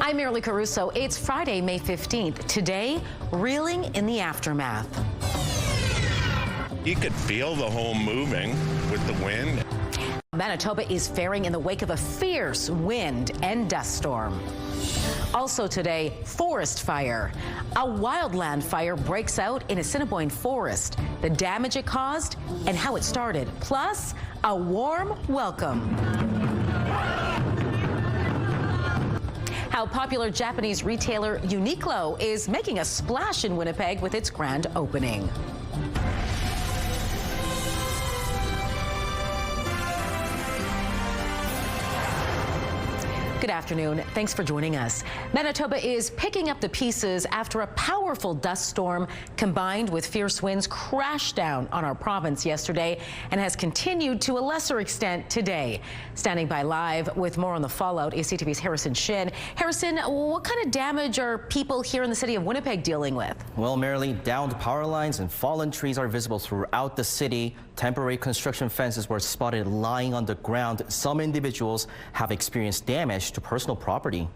I'm Marilee Caruso. It's Friday, May 15th. Today, reeling in the aftermath. You could feel the home moving with the wind. Manitoba is faring in the wake of a fierce wind and dust storm. Also today, forest fire. A wildland fire breaks out in Assiniboine forest. The damage it caused and how it started. Plus, a warm welcome. How popular Japanese retailer Uniqlo is making a splash in Winnipeg with its grand opening. Good afternoon. Thanks for joining us. Manitoba is picking up the pieces after a powerful dust storm combined with fierce winds crashed down on our province yesterday and has continued to a lesser extent today. Standing by live with more on the fallout is CTV's Harrison Shin. Harrison, what kind of damage are people here in the city of Winnipeg dealing with? Well, Marilee, downed power lines and fallen trees are visible throughout the city. Temporary construction fences were spotted lying on the ground. Some individuals have experienced damage to personal property.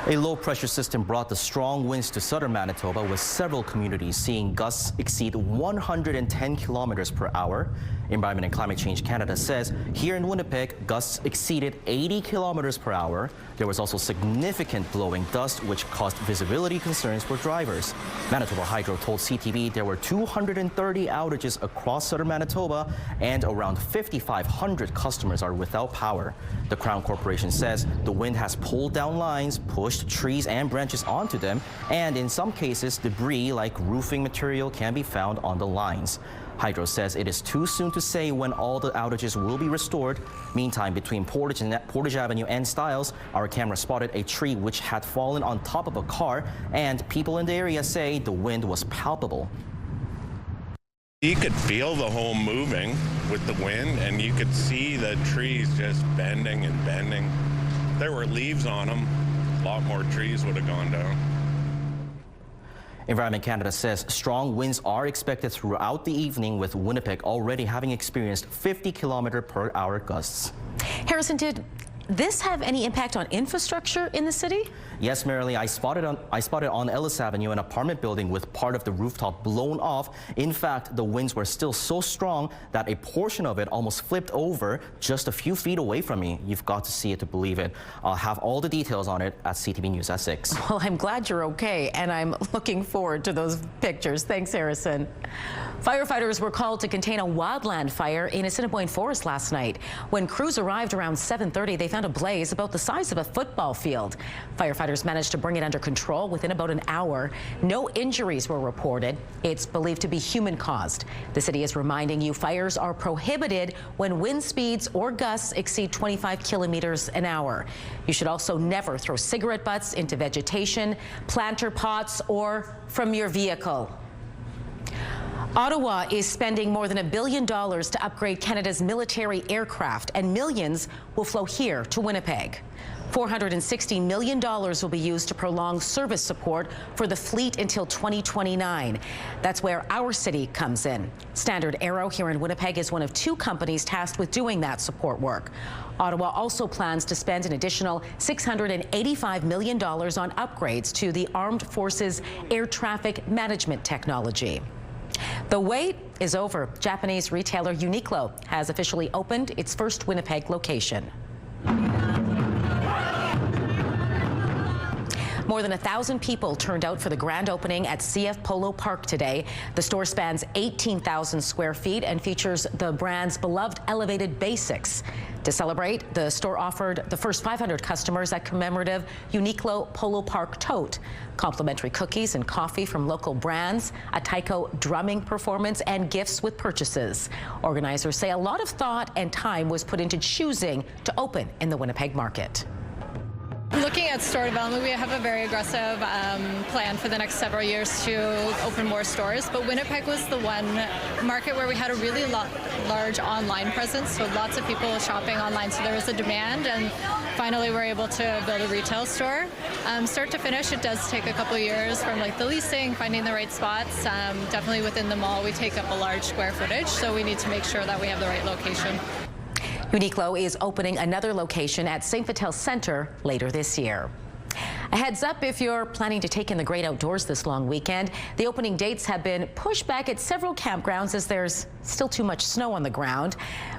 A low-pressure system brought the strong winds to southern Manitoba, with several communities seeing gusts exceed 110 kilometers per hour. Environment and Climate Change Canada says here in Winnipeg, gusts exceeded 80 kilometers per hour. There was also significant blowing dust, which caused visibility concerns for drivers. Manitoba Hydro told CTV there were 230 outages across southern Manitoba, and around 5,500 customers are without power. The Crown Corporation says the wind has pulled down lines, pushed trees and branches onto them, and in some cases, debris like roofing material can be found on the lines. Hydro says it is too soon to say when all the outages will be restored. Meantime, between Portage Avenue and Stiles, our camera spotted a tree which had fallen on top of a car, and people in the area say the wind was palpable. You could feel the home moving with the wind, and you could see the trees just bending and bending. There were leaves on them. A lot more trees would have gone down. Environment Canada says strong winds are expected throughout the evening, with Winnipeg already having experienced 50-kilometer-per-hour gusts. Harrison, did this have any impact on infrastructure in the city? Yes, Marilee, I spotted on Ellis Avenue an apartment building with part of the rooftop blown off. In fact, the winds were still so strong that a portion of it almost flipped over just a few feet away from me. You've got to see it to believe it. I'll have all the details on it at CTV News at 6. Well, I'm glad you're okay, and I'm looking forward to those pictures. Thanks, Harrison. Firefighters were called to contain a wildland fire in Assiniboine forest last night. When crews arrived around 7:30, they found a blaze about the size of a football field. Firefighters managed to bring it under control within about an hour. No injuries were reported. It's believed to be human-caused. The city is reminding you fires are prohibited when wind speeds or gusts exceed 25 kilometers an hour. You should also never throw cigarette butts into vegetation, planter pots, or from your vehicle. Ottawa is spending more than $1 billion to upgrade Canada's military aircraft, and millions will flow here to Winnipeg. $460 million will be used to prolong service support for the fleet until 2029. That's where our city comes in. Standard Aero here in Winnipeg is one of 2 companies tasked with doing that support work. Ottawa also plans to spend an additional $685 million on upgrades to the Armed Forces air traffic management technology. The wait is over. Japanese retailer Uniqlo has officially opened its first Winnipeg location. More than 1,000 people turned out for the grand opening at CF Polo Park today. The store spans 18,000 square feet and features the brand's beloved elevated basics. To celebrate, the store offered the first 500 customers a commemorative Uniqlo Polo Park tote, complimentary cookies and coffee from local brands, a taiko drumming performance, and gifts with purchases. Organizers say a lot of thought and time was put into choosing to open in the Winnipeg market. Looking at store development, we have a very aggressive plan for the next several years to open more stores, but Winnipeg was the one market where we had a really large online presence, so lots of people shopping online, so there was a demand, and finally we're able to build a retail store. Start to finish, it does take a couple of years from like the leasing, finding the right spots. Definitely within the mall, we take up a large square footage, so we need to make sure that we have the right location. Uniqlo is opening another location at St. Vital Centre later this year. A heads up if you're planning to take in the great outdoors this long weekend. The opening dates have been pushed back at several campgrounds as there's still too much snow on the ground.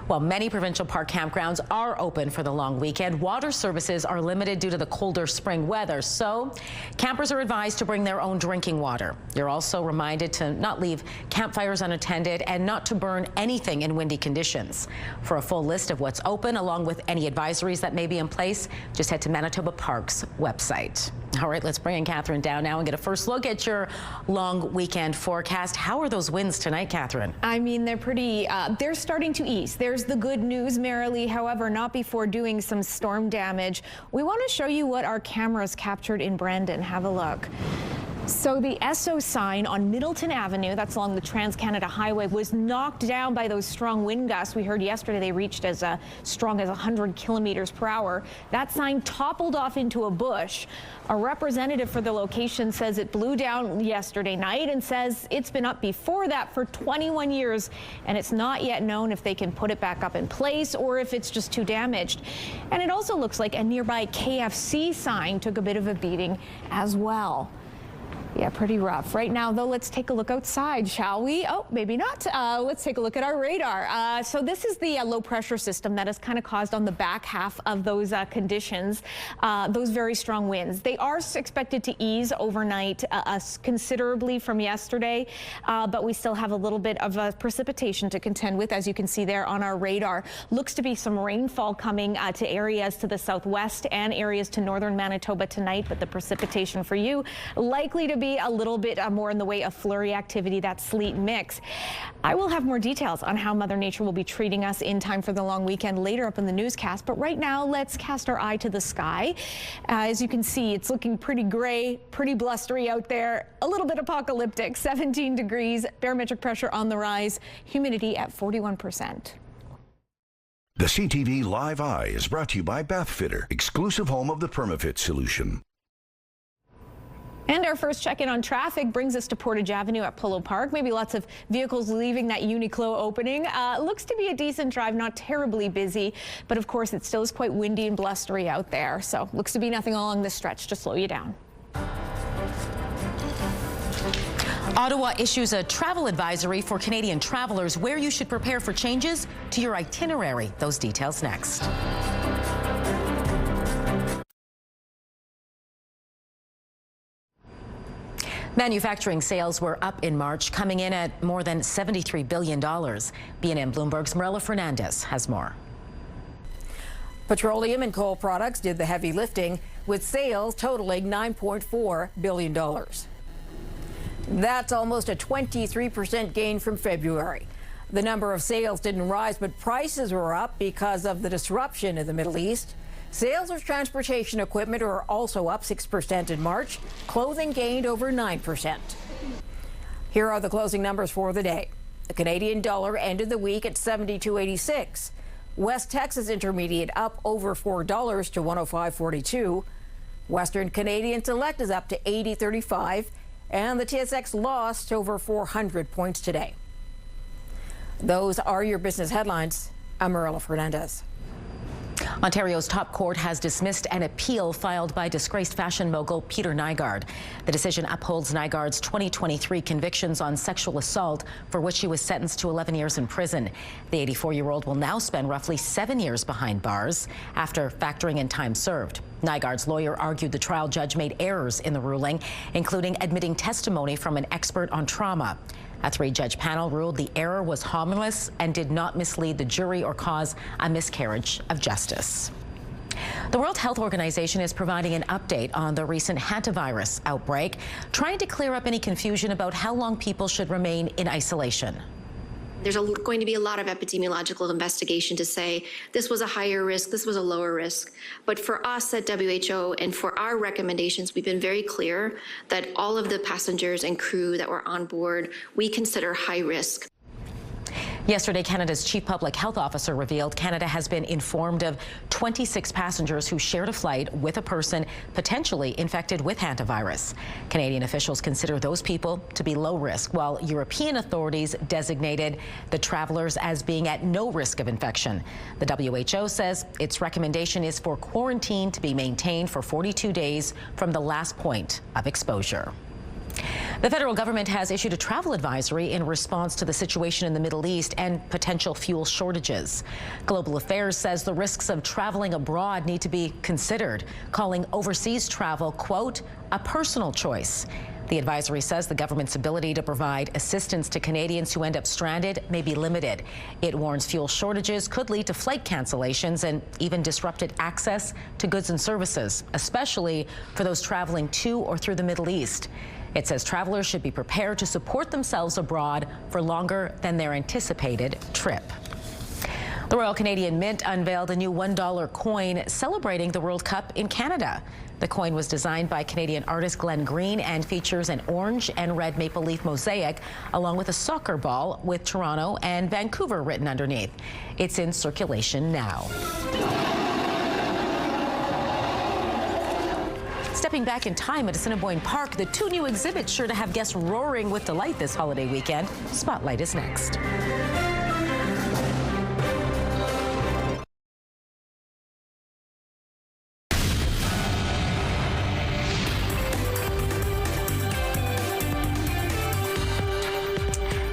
While many provincial park campgrounds are open for the long weekend, water services are limited due to the colder spring weather. So campers are advised to bring their own drinking water. You're also reminded to not leave campfires unattended and not to burn anything in windy conditions. For a full list of what's open, along with any advisories that may be in place, just head to Manitoba Parks website. All right, let's bring in Catherine down now and get a first look at your long weekend forecast. How are those winds tonight, Catherine? I mean, they're pretty, they're starting to ease. There's the good news, Marilee. However, not before doing some storm damage. We want to show you what our cameras captured in Brandon. Have a look. So the SO sign on Middleton Avenue, that's along the Trans-Canada Highway, was knocked down by those strong wind gusts. We heard yesterday they reached as strong as 100 kilometers per hour. That sign toppled off into a bush. A representative for the location says it blew down yesterday night and says it's been up before that for 21 years, and it's not yet known if they can put it back up in place or if it's just too damaged. And it also looks like a nearby KFC sign took a bit of a beating as well. Yeah, pretty rough. Right now, though, let's take a look outside, shall we? Oh, maybe not. Let's take a look at our radar. So this is the low pressure system that has kind of caused on the back half of those conditions, those very strong winds. They are expected to ease overnight considerably from yesterday, but we still have a little bit of precipitation to contend with, as you can see there on our radar. Looks to be some rainfall coming to areas to the southwest and areas to northern Manitoba tonight, but the precipitation for you likely to be a little bit more in the way of flurry activity, that sleet mix. I will have more details on how Mother Nature will be treating us in time for the long weekend later up in the newscast. But right now, let's cast our eye to the sky. As you can see, it's looking pretty gray, pretty blustery out there, a little bit apocalyptic. 17 degrees, barometric pressure on the rise, humidity at 41%. The CTV Live Eye is brought to you by Bathfitter, exclusive home of the PermaFit solution. And our first check-in on traffic brings us to Portage Avenue at Polo Park. Maybe lots of vehicles leaving that Uniqlo opening. Looks to be a decent drive, not terribly busy, but of course it still is quite windy and blustery out there. So looks to be nothing along this stretch to slow you down. Ottawa issues a travel advisory for Canadian travelers where you should prepare for changes to your itinerary. Those details next. Manufacturing sales were up in March, coming in at more than $73 billion. BNN Bloomberg's Marilla Fernandez has more. Petroleum and coal products did the heavy lifting, with sales totaling $9.4 billion. That's almost a 23% gain from February. The number of sales didn't rise, but prices were up because of the disruption in the Middle East. Sales of transportation equipment are also up 6% in March. Clothing gained over 9%. Here are the closing numbers for the day. The Canadian dollar ended the week at $72.86. West Texas Intermediate up over $4 to 105.42. Western Canadian Select is up to 80.35. And the TSX lost over 400 points today. Those are your business headlines. I'm Marilla Fernandez. Ontario's top court has dismissed an appeal filed by disgraced fashion mogul Peter Nygard. The decision upholds Nygard's 2023 convictions on sexual assault, for which he was sentenced to 11 years in prison. The 84-year-old will now spend roughly 7 years behind bars after factoring in time served. Nygard's lawyer argued the trial judge made errors in the ruling, including admitting testimony from an expert on trauma. A 3-judge panel ruled the error was harmless and did not mislead the jury or cause a miscarriage of justice. The World Health Organization is providing an update on the recent hantavirus outbreak, trying to clear up any confusion about how long people should remain in isolation. There's going to be a lot of epidemiological investigation to say this was a higher risk, this was a lower risk. But for us at WHO and for our recommendations, we've been very clear that all of the passengers and crew that were on board, we consider high risk. Yesterday, Canada's chief public health officer revealed Canada has been informed of 26 passengers who shared a flight with a person potentially infected with hantavirus. Canadian officials consider those people to be low risk, while European authorities designated the travelers as being at no risk of infection. The WHO says its recommendation is for quarantine to be maintained for 42 days from the last point of exposure. The federal government has issued a travel advisory in response to the situation in the Middle East and potential fuel shortages. Global Affairs says the risks of traveling abroad need to be considered, calling overseas travel, quote, a personal choice. The advisory says the government's ability to provide assistance to Canadians who end up stranded may be limited. It warns fuel shortages could lead to flight cancellations and even disrupted access to goods and services, especially for those traveling to or through the Middle East. It says travelers should be prepared to support themselves abroad for longer than their anticipated trip. The Royal Canadian Mint unveiled a new $1 coin celebrating the World Cup in Canada. The coin was designed by Canadian artist Glenn Green and features an orange and red maple leaf mosaic along with a soccer ball with Toronto and Vancouver written underneath. It's in circulation now. Stepping back in time at Assiniboine Park, the two new exhibits sure to have guests roaring with delight this holiday weekend. Spotlight is next.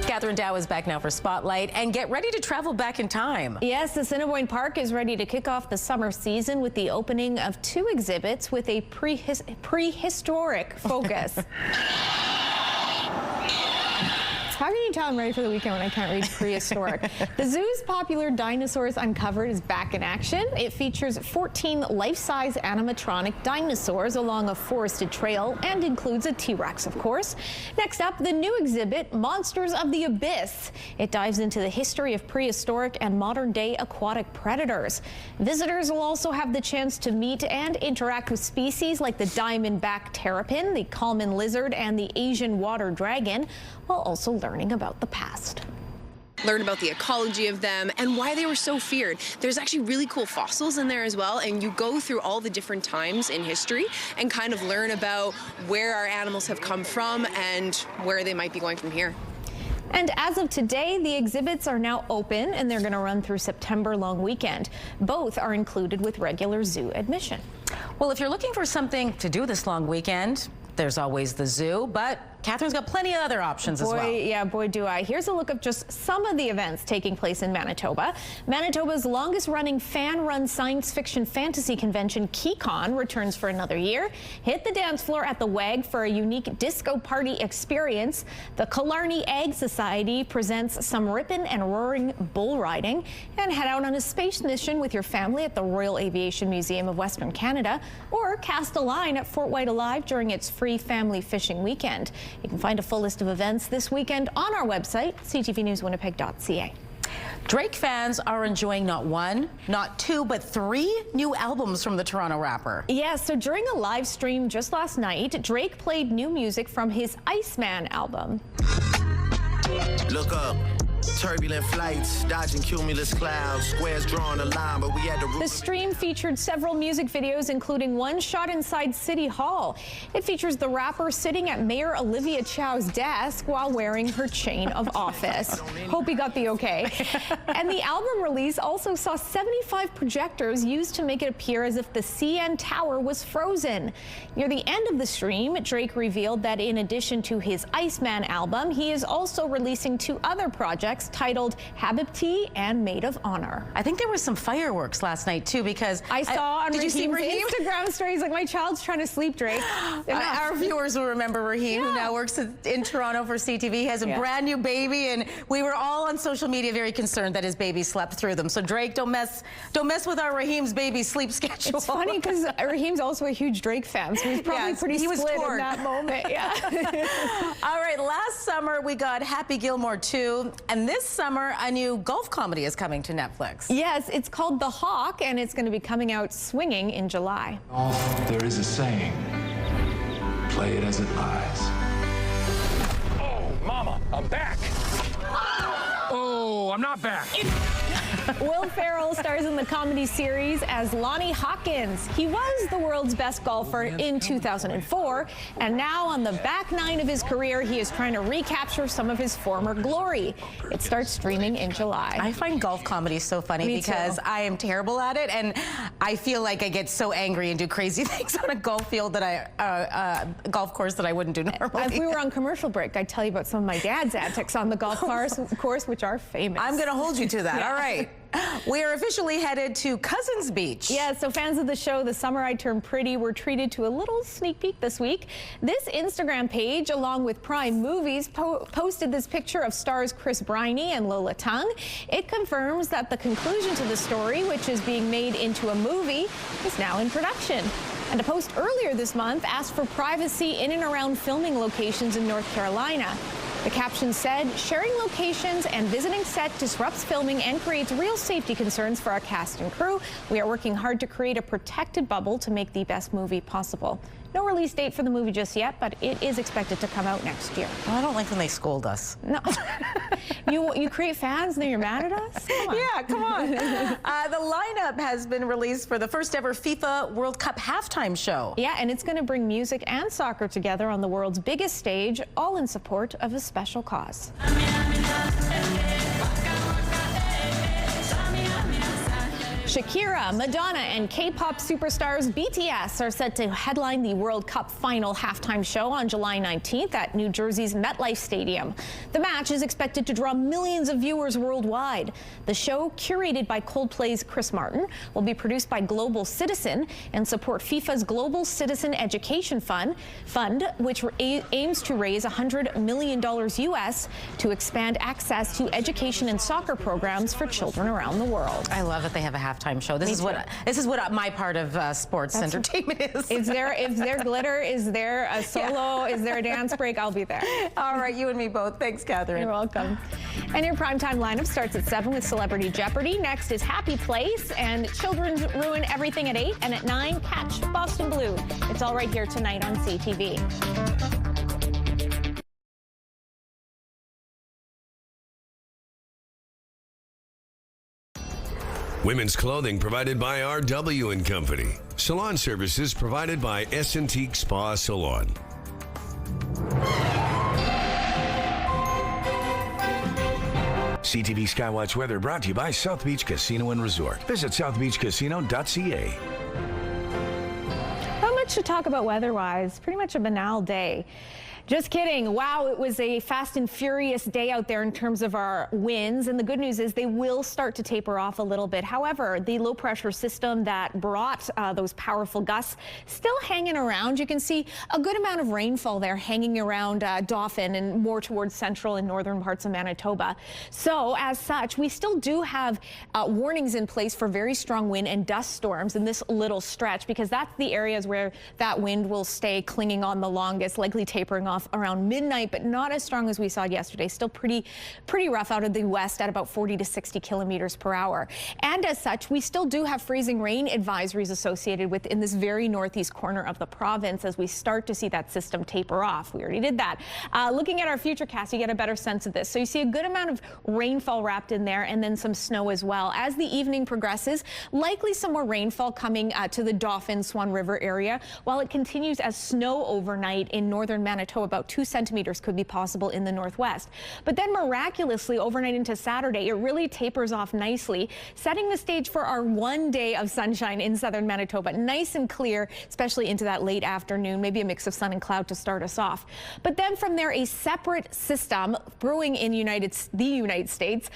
Catherine Dow is back now for Spotlight, and get ready to travel back in time. Yes, Assiniboine Park is ready to kick off the summer season with the opening of two exhibits with a prehistoric focus. How can you tell I'm ready for the weekend when I can't read prehistoric? The zoo's popular Dinosaurs Uncovered is back in action. It features 14 life-size animatronic dinosaurs along a forested trail and includes a T-Rex, of course. Next up, the new exhibit, Monsters of the Abyss. It dives into the history of prehistoric and modern-day aquatic predators. Visitors will also have the chance to meet and interact with species like the diamondback terrapin, the common lizard, and the Asian water dragon, while also learning about the past. Learn about the ecology of them and why they were so feared. There's actually really cool fossils in there as well, and you go through all the different times in history and kind of learn about where our animals have come from and where they might be going from here. And as of today, the exhibits are now open and they're going to run through September long weekend. Both are included with regular zoo admission. Well, if you're looking for something to do this long weekend, there's always the zoo, but Catherine's got plenty of other options as well. Yeah, boy, do I. Here's a look of just some of the events taking place in Manitoba. Manitoba's longest-running fan-run science fiction fantasy convention, KeyCon, returns for another year. Hit the dance floor at the WAG for a unique disco party experience. The Killarney Ag Society presents some rippin' and roaring bull riding. And head out on a space mission with your family at the Royal Aviation Museum of Western Canada, or cast a line at Fort White Alive during its free family fishing weekend. You can find a full list of events this weekend on our website, ctvnewswinnipeg.ca. Drake fans are enjoying not one, not two, but 3 new albums from the Toronto rapper. Yeah, so during a live stream just last night, Drake played new music from his Iceman album. Look up. Turbulent flights, dodging cumulus clouds, squares drawing a line, but we had to... The stream featured several music videos, including one shot inside City Hall. It features the rapper sitting at Mayor Olivia Chow's desk while wearing her chain of office. Hope he got the okay. And the album release also saw 75 projectors used to make it appear as if the CN Tower was frozen. Near the end of the stream, Drake revealed that in addition to his Iceman album, he is also releasing 2 other projects titled Habibti and Maid of Honor. I think there was some fireworks last night too, because I saw on Raheem's Instagram stories, like, my child's trying to sleep, Drake. Our viewers will remember Raheem, who now works in Toronto for CTV, has a brand new baby, and we were all on social media very concerned that his baby slept through them. So Drake, don't mess with our Raheem's baby sleep schedule. It's funny because Raheem's also a huge Drake fan, so he's probably pretty split in that moment. Yeah. All right, last summer we got Happy Gilmore 2, and this summer a new golf comedy is coming to Netflix. Yes, it's called The Hawk, and it's going to be coming out swinging in July. There is a saying, play it as it lies. Oh, Mama, I'm back. Oh, I'm not back. Will Ferrell stars in the comedy series as Lonnie Hawkins. He was the world's best golfer in 2004, and now on the back nine of his career, he is trying to recapture some of his former glory. It starts streaming in July. I find golf comedy so funny because I am terrible at it, and I feel like I get so angry and do crazy things on a golf field that golf course that I wouldn't do normally. If we were on commercial break, I'd tell you about some of my dad's antics on the golf course, which are famous. I'm going to hold you to that. Yeah. All right. We are officially headed to Cousins Beach. Yeah, so fans of the show, The Summer I Turned Pretty, were treated to a little sneak peek this week. This Instagram page, along with Prime Movies, posted this picture of stars Chris Briney and Lola Tung. It confirms that the conclusion to the story, which is being made into a movie, is now in production. And a post earlier this month asked for privacy in and around filming locations in North Carolina. The caption said, sharing locations and visiting set disrupts filming and creates real safety concerns for our cast and crew. We are working hard to create a protected bubble to make the best movie possible. No release date for the movie just yet, but it is expected to come out next year. Well, I don't like when they scold us. No. You create fans and then you're mad at us? Come on. Yeah, come on. The lineup has been released for the first ever FIFA World Cup halftime show. Yeah, and it's going to bring music and soccer together on the world's biggest stage, all in support of a special cause. Shakira, Madonna, and K-pop superstars BTS are set to headline the World Cup final halftime show on July 19th at New Jersey's MetLife Stadium. The match is expected to draw millions of viewers worldwide. The show, curated by Coldplay's Chris Martin, will be produced by Global Citizen and support FIFA's Global Citizen Education Fund, which aims to raise $100 million US to expand access to education and soccer programs for children around the world. I love that they have a halftime show. This is what my part of sports entertainment is. Is there glitter? Is there a solo? Yeah. Is there a dance break? I'll be there. All right, you and me both. Thanks, Catherine. You're welcome. And your primetime lineup starts at 7 with Celebrity Jeopardy. Next is Happy Place and Children's Ruin Everything at 8. And at 9, catch Boston Blue. It's all right here tonight on CTV. Women's clothing provided by RW & Company. Salon services provided by S&T Spa Salon. CTV Skywatch weather brought to you by South Beach Casino and Resort. Visit southbeachcasino.ca. Not much to talk about weather-wise. Pretty much a banal day. Just kidding. Wow, it was a fast and furious day out there in terms of our winds. And the good news is they will start to taper off a little bit. However, the low pressure system that brought those powerful gusts still hanging around. You can see a good amount of rainfall there hanging around Dauphin and more towards central and northern parts of Manitoba. So as such, we still do have warnings in place for very strong wind and dust storms in this little stretch, because that's the areas where that wind will stay clinging on the longest, likely tapering off around midnight, but not as strong as we saw yesterday. Still pretty rough out of the west at about 40 to 60 kilometers per hour. And as such, we still do have freezing rain advisories associated with in this very northeast corner of the province as we start to see that system taper off. We already did that. Looking at our futurecast, you get a better sense of this. So you see a good amount of rainfall wrapped in there, and then some snow as well. As the evening progresses, likely some more rainfall coming to the Dauphin Swan River area, while it continues as snow overnight in northern Manitoba. About 2 centimeters could be possible in the northwest. But then miraculously overnight into Saturday, it really tapers off nicely, setting the stage for our one day of sunshine in southern Manitoba. Nice and clear, especially into that late afternoon, maybe a mix of sun and cloud to start us off. But then from there, a separate system brewing in the United States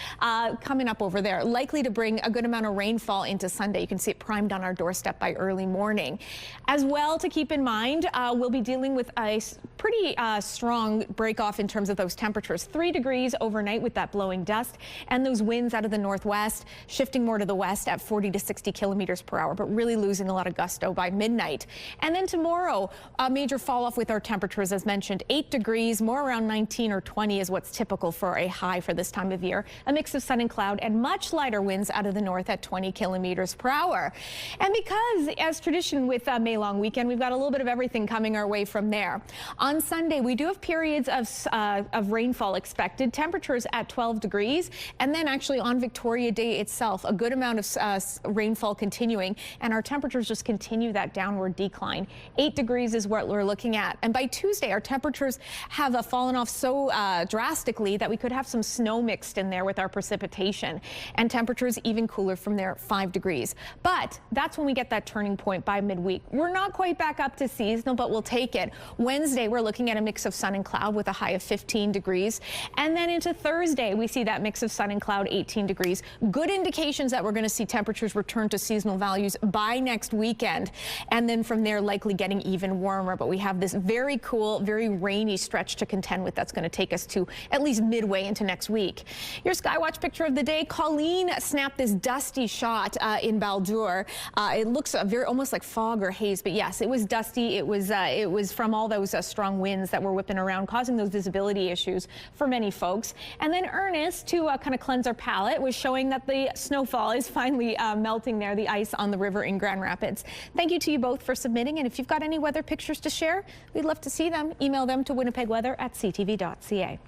coming up over there, likely to bring a good amount of rainfall into Sunday. You can see it primed on our doorstep by early morning. As well, to keep in mind, we'll be dealing with a pretty strong break off in terms of those temperatures. 3 degrees overnight with that blowing dust, and those winds out of the northwest shifting more to the west at 40 to 60 kilometers per hour, but really losing a lot of gusto by midnight. And then tomorrow, a major fall off with our temperatures, as mentioned. 8 degrees, more around 19 or 20 is what's typical for a high for this time of year. A mix of sun and cloud, and much lighter winds out of the north at 20 kilometers per hour. And because, as tradition with May long weekend, we've got a little bit of everything coming our way from there. On On Sunday, we do have periods of rainfall expected. Temperatures at 12 degrees. And then actually on Victoria Day itself, a good amount of rainfall continuing. And our temperatures just continue that downward decline. 8 degrees is what we're looking at. And by Tuesday, our temperatures have fallen off so drastically that we could have some snow mixed in there with our precipitation. And temperatures even cooler from there, 5 degrees. But that's when we get that turning point by midweek. We're not quite back up to seasonal, but we'll take it. Wednesday, we're looking at a mix of sun and cloud with a high of 15 degrees. And then into Thursday, we see that mix of sun and cloud, 18 degrees. Good indications that we're going to see temperatures return to seasonal values by next weekend. And then from there, likely getting even warmer. But we have this very cool, very rainy stretch to contend with that's going to take us to at least midway into next week. Your Skywatch picture of the day, Colleen snapped this dusty shot in Baldur. It looks almost like fog or haze, but yes, it was dusty. It was from all those strong winds that were whipping around, causing those visibility issues for many folks. And then Ernest, to kind of cleanse our palate, was showing that the snowfall is finally melting there, the ice on the river in Grand Rapids. Thank you to you both for submitting, and if you've got any weather pictures to share, we'd love to see them. Email them to winnipegweather@ctv.ca.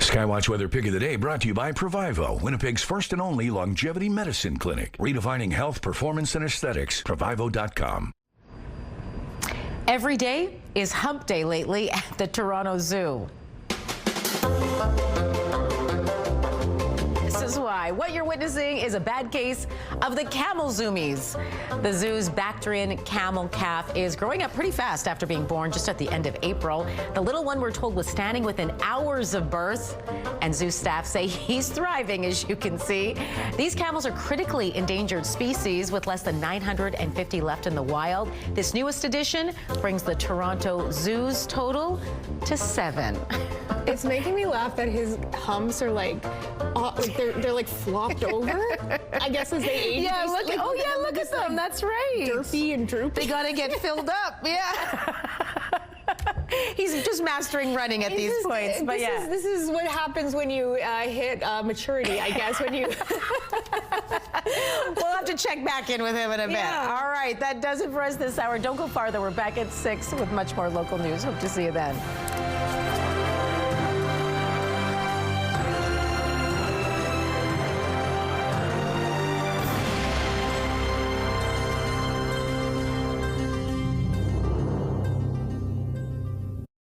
Skywatch Weather Pick of the Day brought to you by Provivo, Winnipeg's first and only longevity medicine clinic. Redefining health, performance, and aesthetics. Provivo.com. Every day is hump day lately at the Toronto Zoo. This is why. What you're witnessing is a bad case of the camel zoomies. The zoo's Bactrian camel calf is growing up pretty fast after being born just at the end of April. The little one, we're told, was standing within hours of birth, and zoo staff say he's thriving, as you can see. These camels are critically endangered species with less than 950 left in the wild. This newest addition brings the Toronto Zoo's total to 7. It's making me laugh that his humps are like they're like flopped over. I guess as they age. Yeah, look at them. That's right. Derpy and droopy. They gotta get filled up. Yeah. He's just mastering running at these points, but yeah. This is what happens when you hit maturity, I guess, when you... We'll have to check back in with him in a bit. Yeah. All right, that does it for us this hour. Don't go farther. We're back at 6 with much more local news. Hope to see you then.